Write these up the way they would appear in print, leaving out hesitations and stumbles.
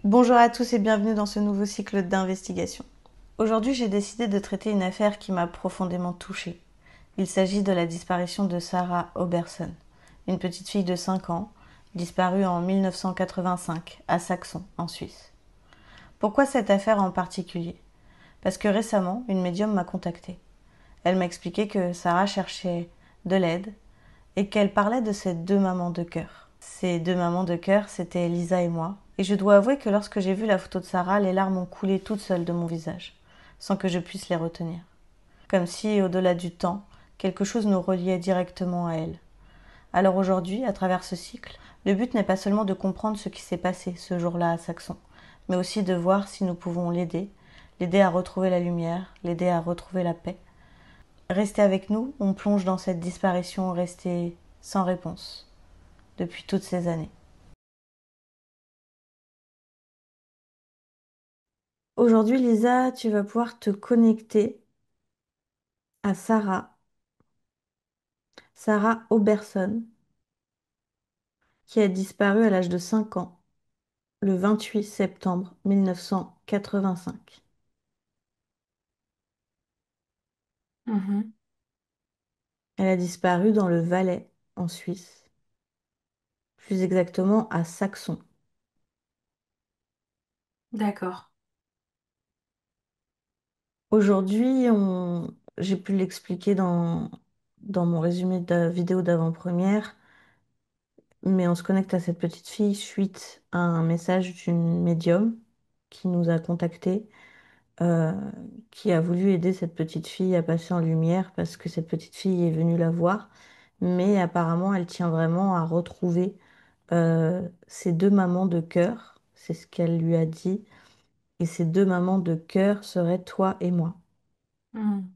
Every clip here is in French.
Bonjour à tous et bienvenue dans ce nouveau cycle d'investigation. Aujourd'hui, j'ai décidé de traiter une affaire qui m'a profondément touchée. Il s'agit de la disparition de Sarah Oberson, une petite fille de 5 ans, disparue en 1985 à Saxon, en Suisse. Pourquoi cette affaire en particulier? Parce que récemment, une médium m'a contactée. Elle m'a expliqué que Sarah cherchait de l'aide et qu'elle parlait de ses deux mamans de cœur. Ces deux mamans de cœur, c'était Lisa et moi. Et je dois avouer que lorsque j'ai vu la photo de Sarah, les larmes ont coulé toutes seules de mon visage, sans que je puisse les retenir. Comme si, au-delà du temps, quelque chose nous reliait directement à elle. Alors aujourd'hui, à travers ce cycle, le but n'est pas seulement de comprendre ce qui s'est passé ce jour-là à Saxon, mais aussi de voir si nous pouvons l'aider, l'aider à retrouver la lumière, l'aider à retrouver la paix. Restez avec nous, on plonge dans cette disparition restée sans réponse depuis toutes ces années. Aujourd'hui, Lisa, tu vas pouvoir te connecter à Sarah Oberson, qui a disparu à l'âge de 5 ans, le 28 septembre 1985. Mhm. Elle a disparu dans le Valais, en Suisse, plus exactement à Saxon. D'accord. Aujourd'hui, j'ai pu l'expliquer dans mon résumé de vidéo d'avant-première, mais on se connecte à cette petite fille suite à un message d'une médium qui nous a contactés, euh, qui a voulu aider cette petite fille à passer en lumière parce que cette petite fille est venue la voir, mais apparemment elle tient vraiment à retrouver ses deux mamans de cœur, c'est ce qu'elle lui a dit, et ces deux mamans de cœur seraient toi et moi. Mhm.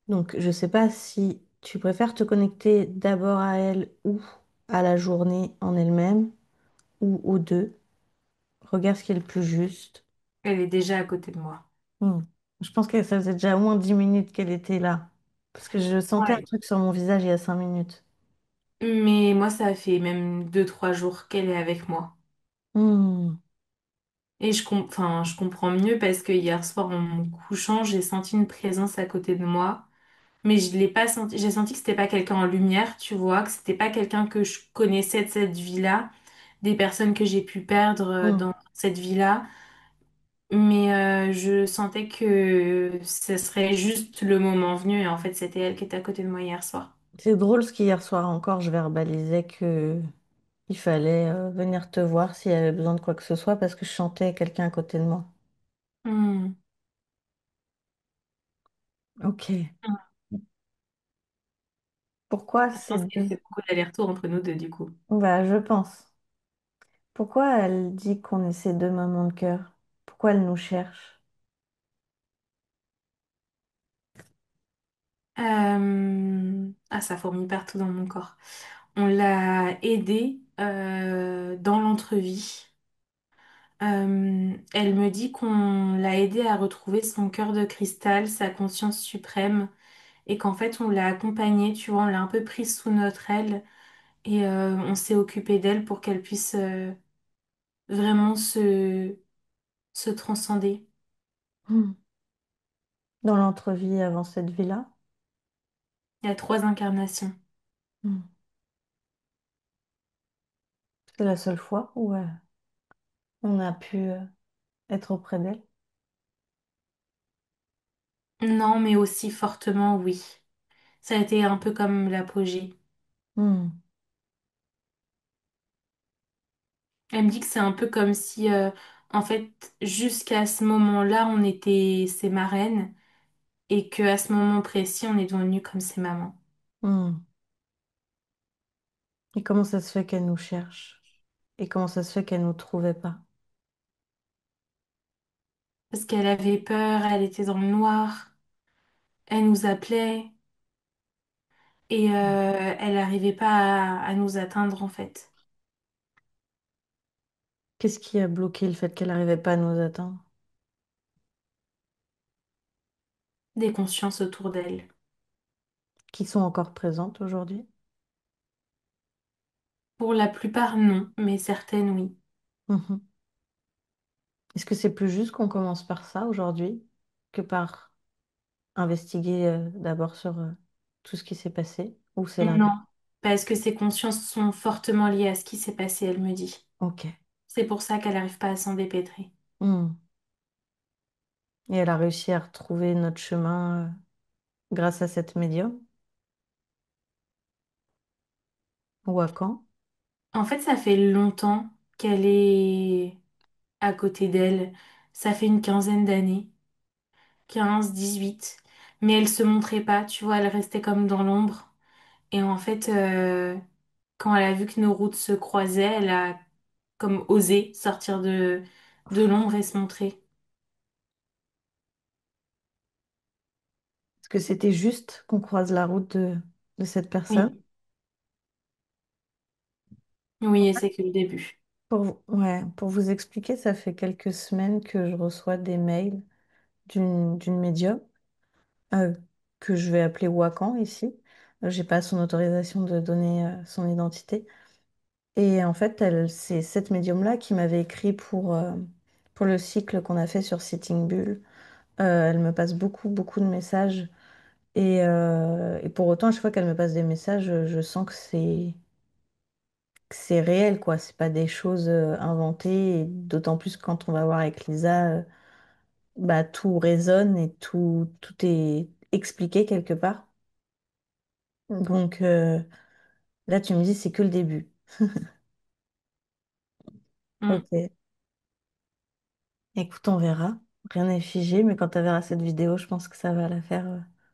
Donc je sais pas si tu préfères te connecter d'abord à elle ou à la journée en elle-même ou aux deux. Regarde ce qui est le plus juste. Elle est déjà à côté de moi. Hmm. Je pense que ça faisait déjà au moins 10 minutes qu'elle était là. Parce que je sentais un Ouais. truc sur mon visage il y a 5 minutes. Mais moi, ça fait même 2, 3 jours qu'elle est avec moi. Hmm. Et enfin, je comprends mieux parce que hier soir, en me couchant, j'ai senti une présence à côté de moi. Mais je l'ai pas senti. J'ai senti que c'était pas quelqu'un en lumière, tu vois, que c'était pas quelqu'un que je connaissais de cette vie-là, des personnes que j'ai pu perdre Hmm. dans cette vie-là. Mais je sentais que ce serait juste le moment venu et en fait, c'était elle qui était à côté de moi hier soir. C'est drôle ce qu'hier soir encore, je verbalisais que il fallait venir te voir s'il y avait besoin de quoi que ce soit parce que je chantais quelqu'un à côté de moi. Hmm. Ok. Pourquoi Je ces pense qu'elle deux? fait beaucoup d'aller-retour entre nous deux, du coup. Bah, je pense. Pourquoi elle dit qu'on est ses deux mamans de cœur? Pourquoi elle nous cherche? Ah, ça fourmille partout dans mon corps. On l'a aidée dans l'entrevie. Elle me dit qu'on l'a aidée à retrouver son cœur de cristal, sa conscience suprême, et qu'en fait on l'a accompagnée, tu vois, on l'a un peu prise sous notre aile, et on s'est occupé d'elle pour qu'elle puisse vraiment se transcender. Hmm. Dans l'entrevue avant cette vie-là? Il y a 3 incarnations. Hmm. C'est la seule fois où on a pu être auprès d'elle. Non, mais aussi fortement, oui. Ça a été un peu comme l'apogée. Hmm. Elle me dit que c'est un peu comme si, en fait, jusqu'à ce moment-là, on était ses marraines et qu'à ce moment précis, on est devenus comme ses mamans. Hmm. Et comment ça se fait qu'elle nous cherche? Et comment ça se fait qu'elle nous trouvait pas? Parce qu'elle avait peur, elle était dans le noir, elle nous appelait et elle n'arrivait pas à nous atteindre, en fait. Qu'est-ce qui a bloqué le fait qu'elle n'arrivait pas à nous atteindre? Des consciences autour d'elle. Qui sont encore présentes aujourd'hui? Pour la plupart, non, mais certaines, oui. Mhm. Est-ce que c'est plus juste qu'on commence par ça aujourd'hui que par investiguer d'abord sur tout ce qui s'est passé? Ou c'est Non, l'inverse? parce que ses consciences sont fortement liées à ce qui s'est passé, elle me dit. Ok. C'est pour ça qu'elle n'arrive pas à s'en dépêtrer. Hmm. Et elle a réussi à retrouver notre chemin grâce à cette médium? Ou à quand? En fait, ça fait longtemps qu'elle est à côté d'elle. Ça fait une quinzaine d'années, 15, 18. Mais elle se montrait pas, tu vois, elle restait comme dans l'ombre. Et en fait, quand elle a vu que nos routes se croisaient, elle a comme osé sortir de l'ombre et se montrer. Est-ce que c'était juste qu'on croise la route de cette personne? Oui, oui, et c'est que le début. Ouais, pour vous expliquer, ça fait quelques semaines que je reçois des mails d'une médium euh, que je vais appeler Wakan ici. J'ai pas son autorisation de donner son identité. Et en fait, c'est cette médium-là qui m'avait écrit pour le cycle qu'on a fait sur Sitting Bull. Elle me passe beaucoup, beaucoup de messages. Et pour autant, à chaque fois qu'elle me passe des messages, je sens que c'est réel, quoi. C'est pas des choses inventées. Et d'autant plus quand on va voir avec Lisa, bah, tout résonne et tout est expliqué quelque part. Donc là, tu me dis, c'est que le début. Mm. Ok. Écoute, on verra. Rien n'est figé, mais quand elle verra cette vidéo, je pense que ça va la faire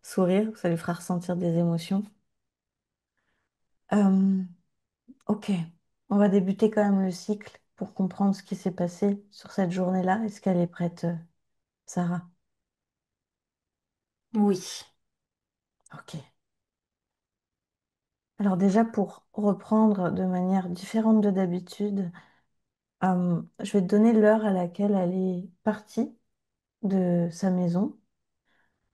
sourire, ça lui fera ressentir des émotions. Euh, ok, on va débuter quand même le cycle pour comprendre ce qui s'est passé sur cette journée-là. Est-ce qu'elle est prête, Sarah? Oui, Ok. Alors déjà, pour reprendre de manière différente de d'habitude, je vais te donner l'heure à laquelle elle est partie de sa maison.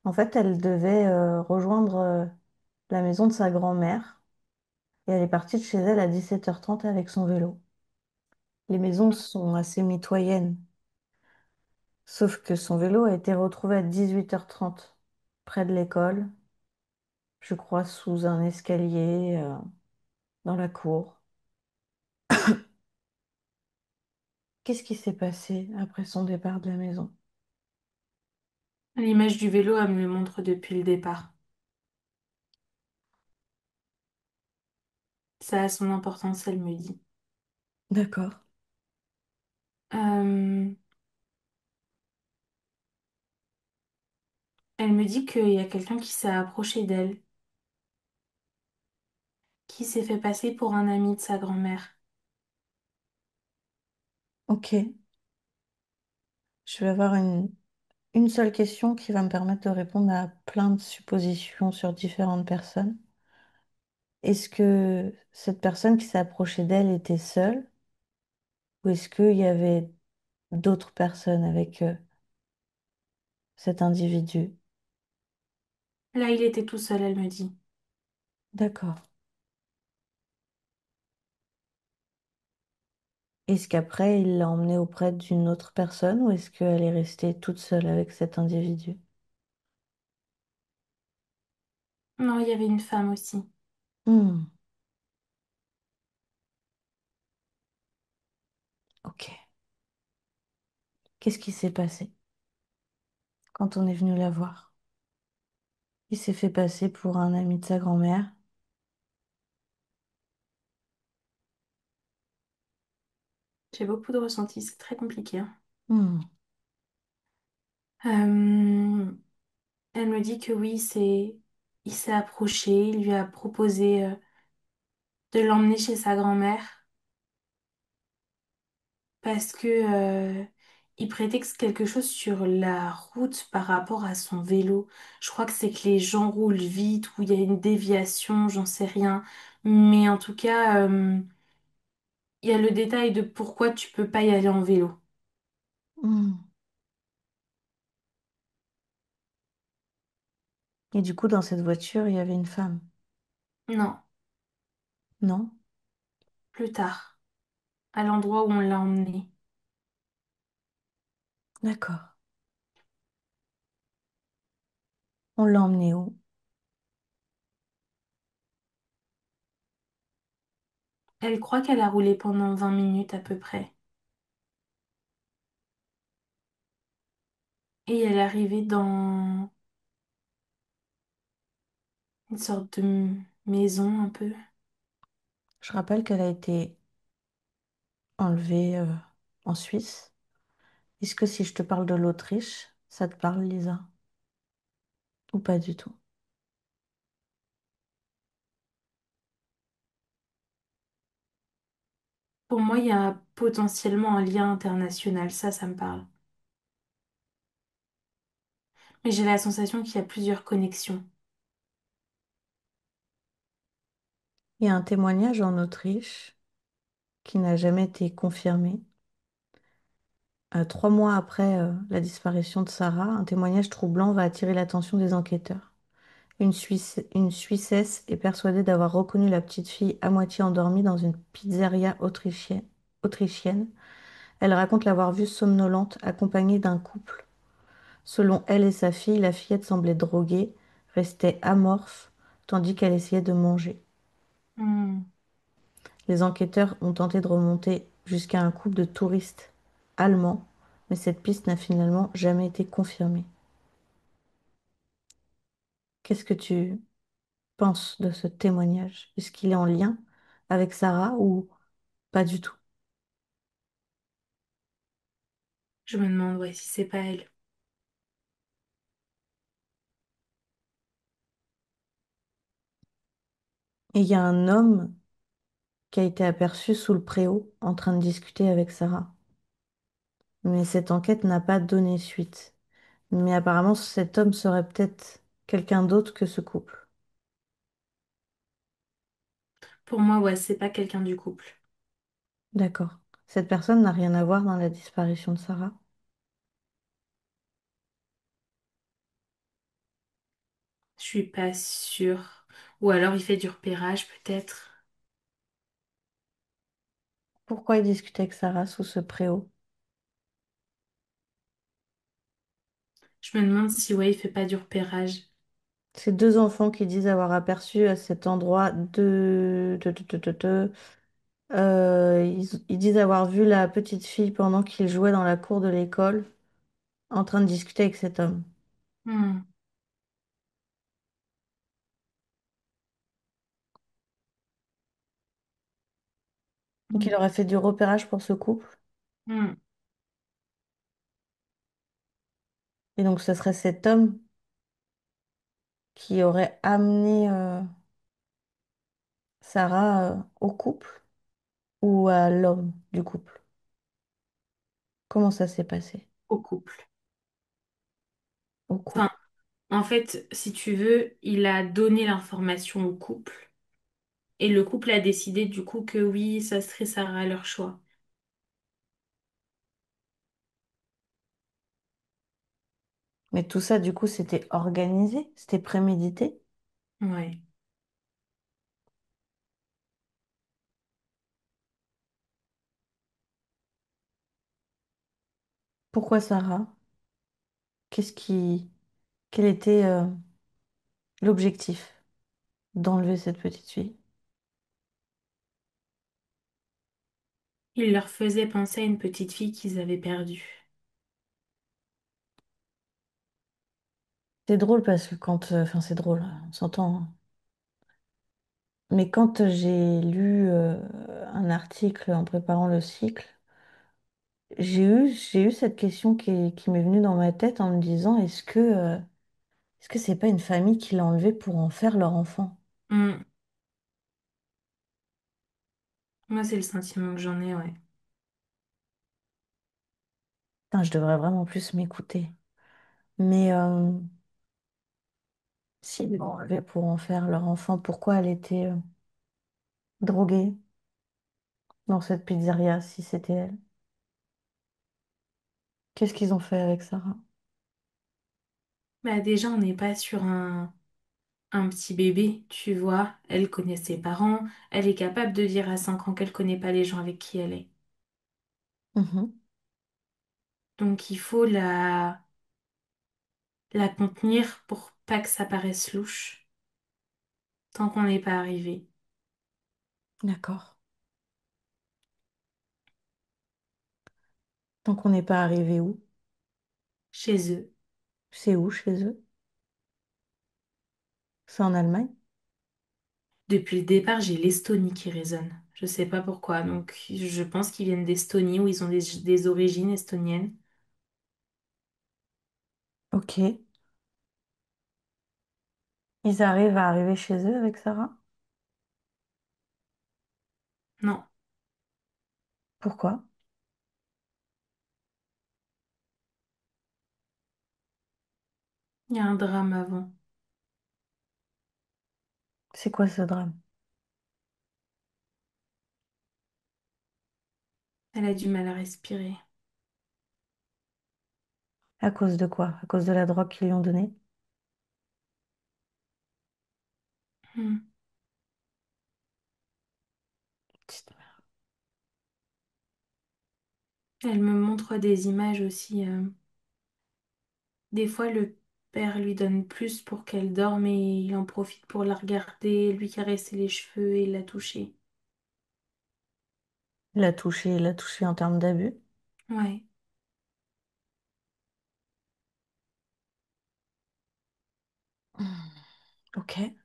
En fait, elle devait rejoindre la maison de sa grand-mère. Et elle est partie de chez elle à 17h30 avec son vélo. Les maisons sont assez mitoyennes, sauf que son vélo a été retrouvé à 18h30 près de l'école, je crois sous un escalier dans la cour. Qu'est-ce qui s'est passé après son départ de la maison? l'image du vélo, elle me le montre depuis le départ. Ça a son importance, elle me dit. D'accord. Euh, Elle me dit qu'il y a quelqu'un qui s'est approché d'elle, qui s'est fait passer pour un ami de sa grand-mère. Ok. Je vais avoir une seule question qui va me permettre de répondre à plein de suppositions sur différentes personnes. Est-ce que cette personne qui s'est approchée d'elle était seule ou est-ce qu'il y avait d'autres personnes avec cet individu? Là, il était tout seul, elle me dit. D'accord. Est-ce qu'après, il l'a emmenée auprès d'une autre personne ou est-ce qu'elle est restée toute seule avec cet individu? Non, il y avait une femme aussi. Hmm, ok. Qu'est-ce qui s'est passé quand on est venu la voir? Il s'est fait passer pour un ami de sa grand-mère. J'ai beaucoup de ressentis, c'est très compliqué, hein. Hmm, Euh, Elle me dit que oui, il s'est approché, il lui a proposé de l'emmener chez sa grand-mère parce que il prétexte quelque chose sur la route par rapport à son vélo. Je crois que c'est que les gens roulent vite ou il y a une déviation, j'en sais rien. Mais en tout cas, il y a le détail de pourquoi tu peux pas y aller en vélo. hmm. Et du coup, dans cette voiture, il y avait une femme, Non, non? plus tard, à l'endroit où on l'a emmené. D'accord. On l'a emmené où? Elle croit qu'elle a roulé pendant 20 minutes à peu près. Et elle est arrivée dans une sorte de maison un peu. Je rappelle qu'elle a été enlevée en Suisse. Est-ce que si je te parle de l'Autriche, ça te parle, Lisa? Ou pas du tout? Pour moi, il y a potentiellement un lien international, ça me parle. Mais j'ai la sensation qu'il y a plusieurs connexions. Il y a un témoignage en Autriche qui n'a jamais été confirmé. 3 mois après la disparition de Sarah, un témoignage troublant va attirer l'attention des enquêteurs. Une Suissesse est persuadée d'avoir reconnu la petite fille à moitié endormie dans une pizzeria autrichienne. Elle raconte l'avoir vue somnolente, accompagnée d'un couple. Selon elle et sa fille, la fillette semblait droguée, restait amorphe, tandis qu'elle essayait de manger. Hmm. Les enquêteurs ont tenté de remonter jusqu'à un couple de touristes allemands, mais cette piste n'a finalement jamais été confirmée. Qu'est-ce que tu penses de ce témoignage? Est-ce qu'il est en lien avec Sarah ou pas du tout? Je me demande ouais, si c'est pas elle. Et il y a un homme qui a été aperçu sous le préau en train de discuter avec Sarah. Mais cette enquête n'a pas donné suite. Mais apparemment, cet homme serait peut-être quelqu'un d'autre que ce couple. Pour moi, ouais, c'est pas quelqu'un du couple. D'accord. Cette personne n'a rien à voir dans la disparition de Sarah. Je suis pas sûre. Ou alors il fait du repérage, peut-être. Pourquoi il discutait avec Sarah sous ce préau? Je me demande si ouais, il fait pas du repérage. Ces deux enfants qui disent avoir aperçu à cet endroit ils disent avoir vu la petite fille pendant qu'ils jouaient dans la cour de l'école en train de discuter avec cet homme. Hmm. Donc il Hmm. aurait fait du repérage pour ce couple. Hmm. Et donc ce serait cet homme qui aurait amené Sarah au couple ou à l'homme du couple. Comment ça s'est passé Au couple. au Enfin, couple? en fait, si tu veux, il a donné l'information au couple. Et le couple a décidé du coup que oui, ça serait Sarah leur choix. Mais tout ça, du coup, c'était organisé, c'était prémédité. Ouais. Pourquoi Sarah? Qu'est-ce qui, quel était l'objectif d'enlever cette petite fille? Il leur faisait penser à une petite fille qu'ils avaient perdue. C'est drôle parce que enfin c'est drôle, on s'entend, hein. Mais quand j'ai lu un article en préparant le cycle, j'ai eu cette question qui m'est venue dans ma tête en me disant, est-ce que c'est pas une famille qui l'a enlevé pour en faire leur enfant? Hmm. Moi, c'est le sentiment que j'en ai, ouais. Putain, je devrais vraiment plus m'écouter. Mais s'ils l'ont enlevée pour en faire leur enfant, pourquoi elle était droguée dans cette pizzeria si c'était elle? Qu'est-ce qu'ils ont fait avec Sarah? Bah déjà, on n'est pas sur un petit bébé, tu vois. Elle connaît ses parents. Elle est capable de dire à 5 ans qu'elle connaît pas les gens avec qui elle est. Mhm. Donc il faut la contenir pour pas que ça paraisse louche tant qu'on n'est pas arrivé D'accord. Donc on n'est pas arrivé où? chez eux. C'est où chez eux? C'est en Allemagne? Depuis le départ, j'ai l'Estonie qui résonne. Je sais pas pourquoi. Donc je pense qu'ils viennent d'Estonie ou ils ont des origines estoniennes. Ok. Ils arrivent à arriver chez eux avec Sarah? Non, Pourquoi? il y a un drame avant. C'est quoi ce drame? Elle a du mal à respirer. À cause de quoi? À cause de la drogue qu'ils lui ont donnée? Hmm. Petite merde. Elle me montre des images aussi. Des fois, le père lui donne plus pour qu'elle dorme et il en profite pour la regarder, lui caresser les cheveux et la toucher. Il l'a touché en termes d'abus. Ouais. Hmm. Ok. Et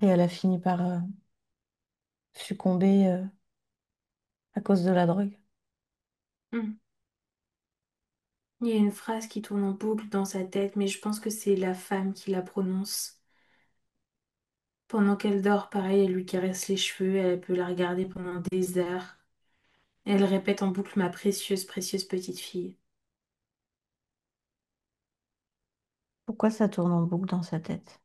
elle a fini par succomber à cause de la drogue. Hmm. Il y a une phrase qui tourne en boucle dans sa tête, mais je pense que c'est la femme qui la prononce. Pendant qu'elle dort, pareil, elle lui caresse les cheveux, elle peut la regarder pendant des heures. Elle répète en boucle ma précieuse, précieuse petite fille. Pourquoi ça tourne en boucle dans sa tête?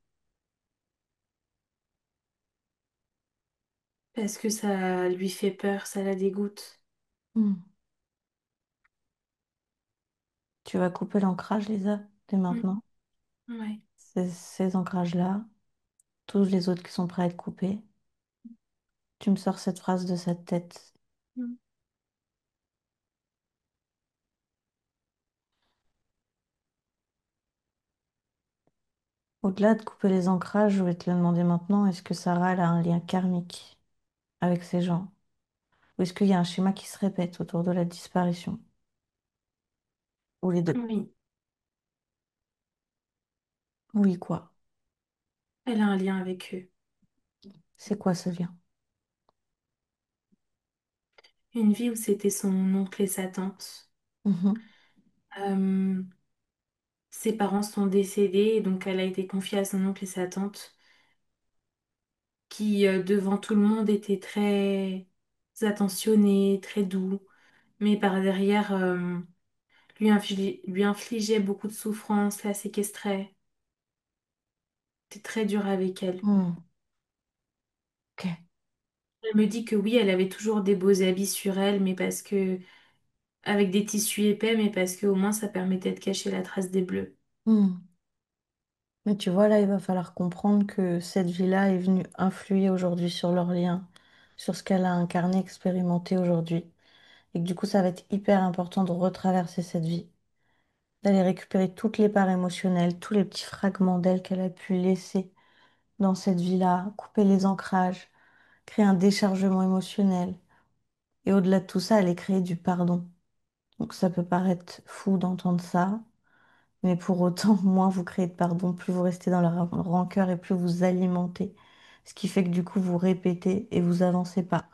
Parce que ça lui fait peur, ça la dégoûte. Hmm. Tu vas couper l'ancrage, Lisa, dès Hmm. maintenant. Ouais. Ces ancrages-là, tous les autres qui sont prêts à être coupés, tu me sors cette phrase de sa tête. Hmm. Au-delà de couper les ancrages, je voulais te le demander maintenant, est-ce que Sarah elle a un lien karmique avec ces gens? Ou est-ce qu'il y a un schéma qui se répète autour de la disparition? Ou les deux? Oui, Oui, quoi? elle a un lien avec eux. C'est quoi ce lien? Une vie où c'était son oncle et sa tante. Mhm. Euh, Ses parents sont décédés, et donc elle a été confiée à son oncle et sa tante, qui devant tout le monde étaient très attentionnés, très doux, mais par derrière lui infligeait beaucoup de souffrances, la séquestrait. C'était très dur avec elle. Hmm. Ok. Elle me dit que oui, elle avait toujours des beaux habits sur elle, mais parce que avec des tissus épais, mais parce que au moins ça permettait de cacher la trace des bleus. Hmm. Mais tu vois, là, il va falloir comprendre que cette vie-là est venue influer aujourd'hui sur leur lien, sur ce qu'elle a incarné, expérimenté aujourd'hui. Et que du coup, ça va être hyper important de retraverser cette vie, d'aller récupérer toutes les parts émotionnelles, tous les petits fragments d'elle qu'elle a pu laisser dans cette vie-là, couper les ancrages, créer un déchargement émotionnel. Et au-delà de tout ça, aller créer du pardon. Donc ça peut paraître fou d'entendre ça, mais pour autant, moins vous créez de pardon, plus vous restez dans la rancœur et plus vous alimentez. Ce qui fait que du coup, vous répétez et vous avancez pas.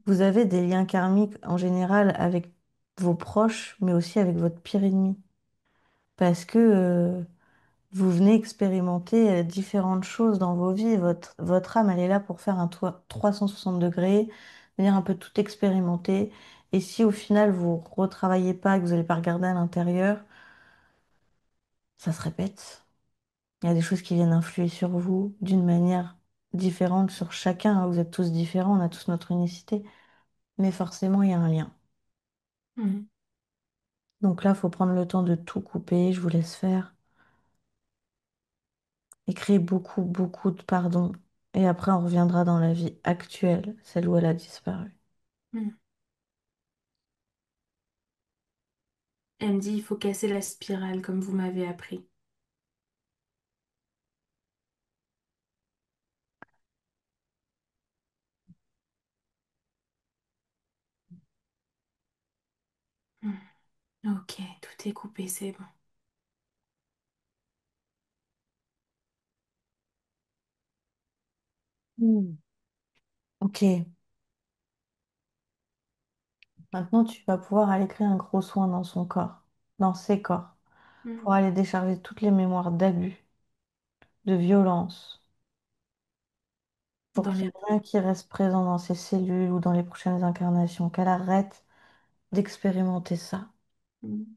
Vous avez des liens karmiques en général avec vos proches, mais aussi avec votre pire ennemi. Parce que vous venez expérimenter différentes choses dans vos vies. Votre âme, elle est là pour faire un 360 degrés, venir un peu tout expérimenter. Et si au final, vous retravaillez pas, que vous n'allez pas regarder à l'intérieur, ça se répète. Il y a des choses qui viennent influer sur vous d'une manière différente sur chacun, hein. Vous êtes tous différents, on a tous notre unicité. Mais forcément, il y a un lien. Mhm. Donc là, il faut prendre le temps de tout couper. Je vous laisse faire. Et créer beaucoup, beaucoup de pardon. Et Et après, on reviendra dans la vie actuelle, celle où elle a disparu. Mm. Elle me dit, il faut casser la spirale, comme vous m'avez appris. Mm. Ok, tout est coupé, c'est bon. Hmm. Ok, maintenant tu vas pouvoir aller créer un gros soin dans son corps, dans ses corps, pour Mm. aller décharger toutes les mémoires d'abus, de violence, pour Dans qu'il les... n'y ait rien qui reste présent dans ses cellules ou dans les prochaines incarnations, qu'elle arrête d'expérimenter ça. Mm.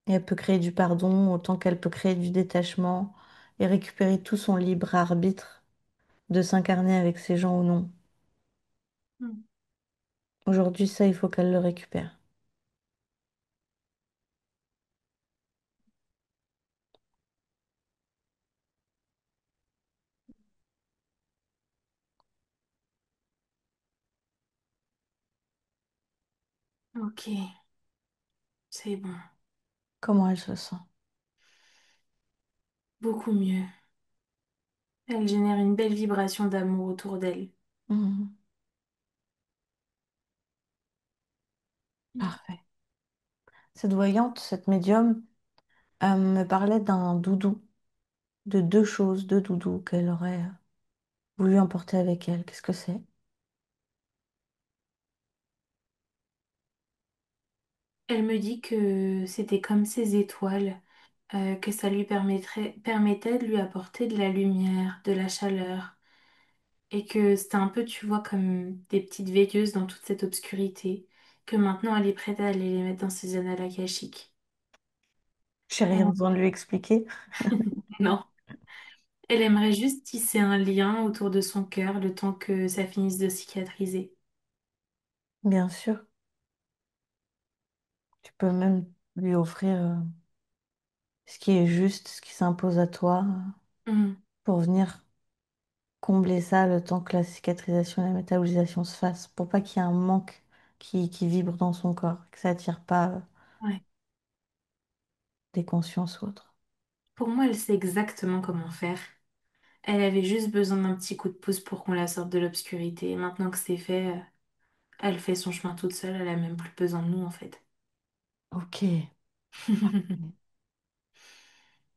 Et elle peut créer du pardon autant qu'elle peut créer du détachement et récupérer tout son libre arbitre de s'incarner avec ces gens ou non. Mm. Aujourd'hui, ça, il faut qu'elle le récupère. Ok, c'est bon. Comment elle se sent? Beaucoup mieux. Elle génère une belle vibration d'amour autour d'elle. Mhm. Mm. Parfait. Cette voyante, cette médium, me parlait d'un doudou, de deux choses, deux doudous qu'elle aurait voulu emporter avec elle. Qu'est-ce que c'est? Elle me dit que c'était comme ces étoiles, que ça lui permettait de lui apporter de la lumière, de la chaleur, et que c'était un peu, tu vois, comme des petites veilleuses dans toute cette obscurité, que maintenant elle est prête à aller les mettre dans ses annales akashiques. J'ai rien Elle- besoin de lui expliquer. Non. Elle aimerait juste tisser un lien autour de son cœur le temps que ça finisse de cicatriser. Bien sûr, tu peux même lui offrir ce qui est juste, ce qui s'impose à toi, Mm. pour venir combler ça le temps que la cicatrisation et la métabolisation se fassent, pour pas qu'il y ait un manque qui vibre dans son corps, que ça attire pas Ouais. des consciences ou autres. Pour moi, elle sait exactement comment faire. Elle avait juste besoin d'un petit coup de pouce pour qu'on la sorte de l'obscurité. Et maintenant que c'est fait, elle fait son chemin toute seule, elle a même plus besoin de nous en fait. Ok,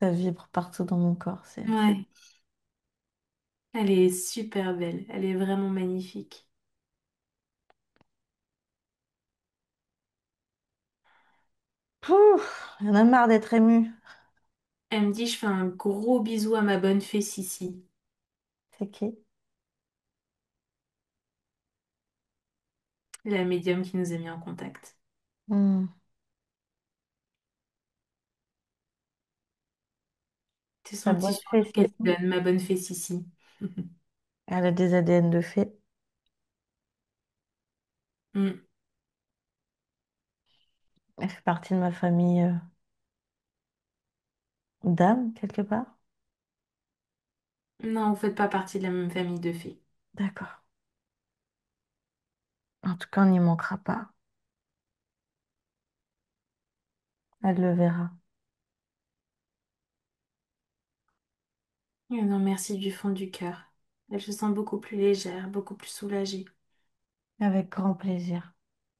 ça vibre partout dans mon corps, c'est... Ouais, elle est super belle, elle est vraiment magnifique. Pouf, il y en a marre d'être ému. Elle me dit, je fais un gros bisou à ma bonne fée Sissi, C'est qui? la médium qui nous a mis en contact. Hmm, T'es la senti bonne sur fée, quelle Cécile. donne, ma bonne fée Sissi. Elle a des ADN de fée. Mm. Elle fait partie de ma famille d'âme, quelque part. Non, vous faites pas partie de la même famille de fées. D'accord. En tout cas, on n'y manquera pas. Elle le verra. Et non, merci du fond du cœur. Elle se sent beaucoup plus légère, beaucoup plus soulagée. Avec grand plaisir.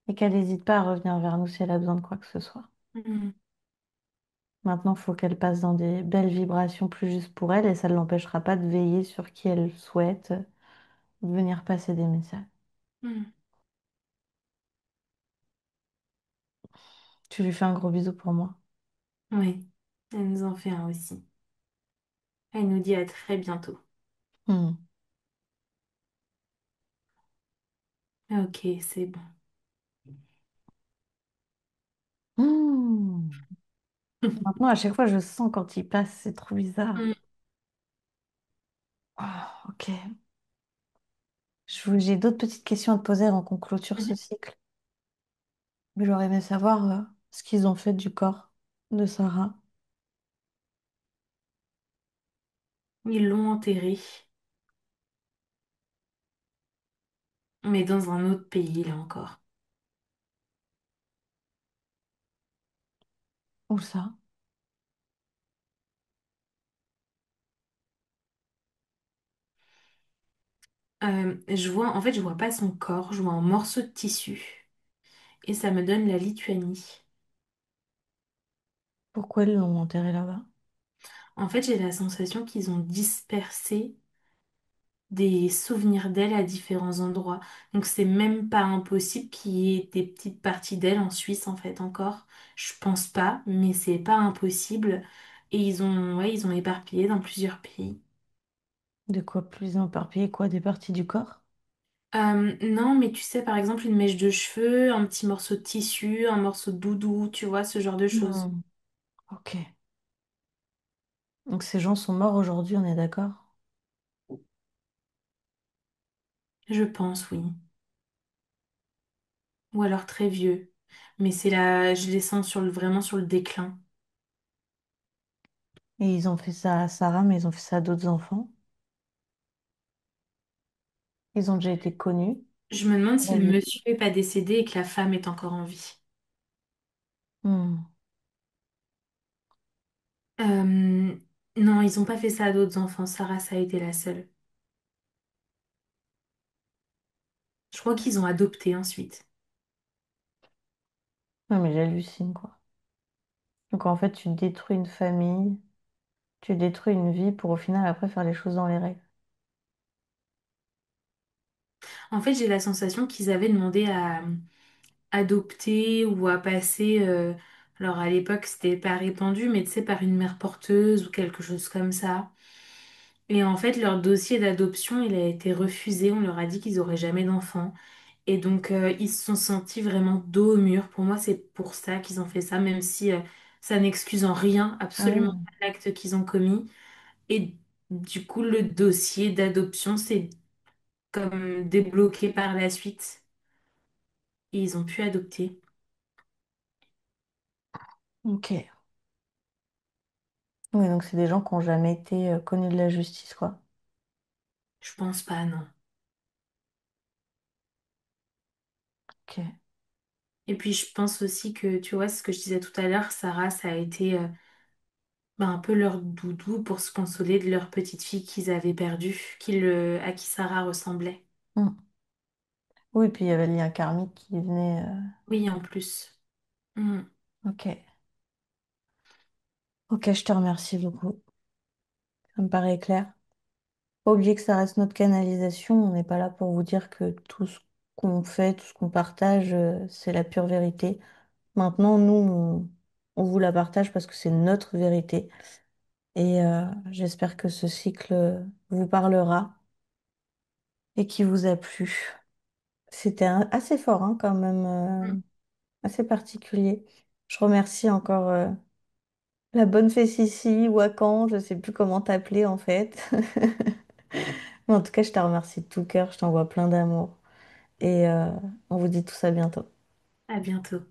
Et qu'elle n'hésite pas à revenir vers nous si elle a besoin de quoi que ce soit. Mm. Maintenant, il faut qu'elle passe dans des belles vibrations plus justes pour elle et ça ne l'empêchera pas de veiller sur qui elle souhaite, de venir passer des messages. Mm. Tu lui fais un gros bisou pour moi. Oui, elle nous en fait un aussi. Elle nous dit à très bientôt. Hmm. Ok, c'est bon. Hmm. Maintenant, à chaque fois, je sens quand il passe, c'est trop bizarre. Mm. Ah, ok. J'ai d'autres petites questions à te poser avant qu'on clôture ce Mhm. cycle. Mais j'aurais aimé savoir ce qu'ils ont fait du corps de Sarah. Ils l'ont enterré, mais dans un autre pays, là encore. Où ça? En fait, je vois pas son corps, je vois un morceau de tissu. Et ça me donne la Lituanie. Pourquoi ils l'ont enterré là-bas? En fait, j'ai la sensation qu'ils ont dispersé des souvenirs d'elle à différents endroits. Donc c'est même pas impossible qu'il y ait des petites parties d'elle en Suisse en fait encore. Je pense pas, mais c'est pas impossible. Et ils ont éparpillé dans plusieurs pays. De quoi plus éparpillé, quoi? Des parties du corps? Non, mais tu sais, par exemple, une mèche de cheveux, un petit morceau de tissu, un morceau de doudou, tu vois, ce genre de choses. Hmm. Ok. Donc ces gens sont morts aujourd'hui, on est d'accord? Je pense, oui. Ou alors très vieux. Mais c'est là, je les sens vraiment sur le déclin. Et ils ont fait ça à Sarah, mais ils ont fait ça à d'autres enfants. Ils ont déjà été connus. Je me demande si le Vas-y. monsieur est pas décédé et que la femme est encore en vie. Hmm. Euh, non, ils ont pas fait ça à d'autres enfants. Sarah, ça a été la seule. Je crois qu'ils ont adopté ensuite. Non, mais j'hallucine, quoi. Donc en fait, tu détruis une famille, tu détruis une vie pour au final après faire les choses dans les règles. En fait, j'ai la sensation qu'ils avaient demandé à adopter ou à passer. Alors à l'époque, c'était pas répandu, mais tu sais, par une mère porteuse ou quelque chose comme ça. Et en fait, leur dossier d'adoption, il a été refusé. On leur a dit qu'ils auraient jamais d'enfants. Et donc, ils se sont sentis vraiment dos au mur. Pour moi, c'est pour ça qu'ils ont fait ça, même si ça n'excuse en rien Ah absolument oui. pas l'acte qu'ils ont commis. Et du coup, le dossier d'adoption s'est comme débloqué par la suite. Et ils ont pu adopter. Ok. Oui, donc c'est des gens qui n'ont jamais été connus de la justice, quoi. Je pense pas, non. Ok. Et puis, je pense aussi que, tu vois, ce que je disais tout à l'heure, Sarah, ça a été un peu leur doudou pour se consoler de leur petite fille qu'ils avaient perdue, à qui Sarah ressemblait. Hmm. Oui, puis il y avait le lien karmique qui venait. Oui, en plus. Mm. Ok. Ok, je te remercie beaucoup. Ça me paraît clair. Pas oublier que ça reste notre canalisation. On n'est pas là pour vous dire que tout ce qu'on fait, tout ce qu'on partage, c'est la pure vérité. Maintenant, nous, on vous la partage parce que c'est notre vérité. Et j'espère que ce cycle vous parlera et qui vous a plu. C'était assez fort, hein, quand même, assez particulier. Je remercie encore la bonne fée Sissi, Wakan, je sais plus comment t'appeler en fait. Mais en tout cas, je te remercie de tout cœur, je t'envoie plein d'amour. Et on vous dit tout ça bientôt. À bientôt.